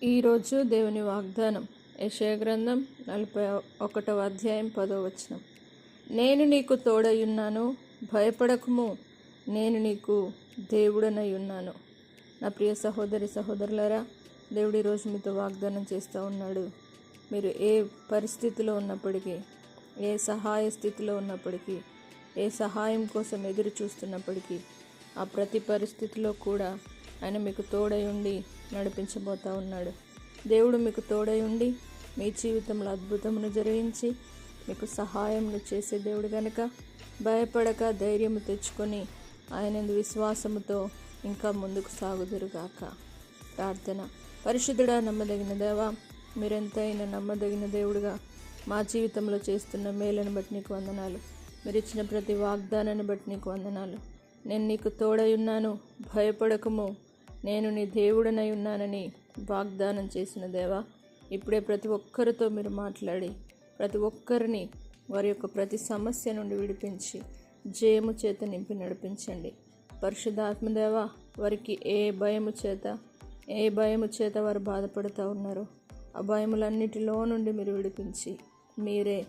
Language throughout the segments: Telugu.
ఈరోజు దేవుని వాగ్దానం యెషయా గ్రంథం 41వ అధ్యాయం 10వ వచనం. నేను నీకు తోడయున్నాను, భయపడకుము, నేను నీకు దేవుడనై ఉన్నాను. నా ప్రియ సహోదరి సహోదరులారా, దేవుడు ఈరోజు మీతో వాగ్దానం చేస్తూ ఉన్నాడు. మీరు ఏ పరిస్థితిలో ఉన్నప్పటికీ, ఏ సహాయ స్థితిలో ఉన్నప్పటికీ, ఏ సహాయం కోసం ఎదురు చూస్తున్నప్పటికీ, ఆ ప్రతి పరిస్థితిలో కూడా ఆయన మీకు తోడై ఉండి నడిపించబోతూ ఉన్నాడు. దేవుడు మీకు తోడై ఉండి మీ జీవితంలో అద్భుతమును జరిగించి మీకు సహాయమును చేసే దేవుడు కనుక భయపడక ధైర్యము తెచ్చుకొని ఆయన విశ్వాసముతో ఇంకా ముందుకు సాగుదురుగాక. ప్రార్థన. పరిశుద్ధుడా, నమ్మదగిన దేవా, మీరెంతైనా నమ్మదగిన దేవుడుగా మా జీవితంలో చేస్తున్న మేలను బట్టి నీకు వందనాలు. మీరు ఇచ్చిన ప్రతి వాగ్దానాన్ని బట్టి నీకు వందనాలు. నేను నీకు తోడై ఉన్నాను, భయపడకము, నేను నీ దేవుడనై ఉన్నానని వాగ్దానం చేసిన దేవా, ఇప్పుడే ప్రతి ఒక్కరితో మీరు మాట్లాడి ప్రతి ఒక్కరిని వారి యొక్క ప్రతి సమస్య నుండి విడిపించి జయము చేత నింపి నడిపించండి. పరిశుద్ధాత్మదేవా, వారికి ఏ భయము చేత వారు బాధపడుతూ ఉన్నారో ఆ భయములన్నిటిలో నుండి మీరు విడిపించి మీరే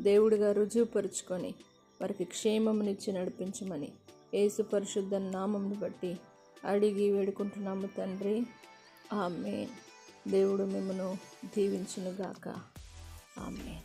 దేవుడిగా రుజువుపరుచుకొని వారికి క్షేమమునిచ్చి నడిపించమని యేసు పరిశుద్ధ నామమును బట్టి అడిగి వేడుకుంటున్నాము తండ్రి. ఆమేన్. దేవుడు మిమ్మను దీవించునుగాక. ఆమేన్.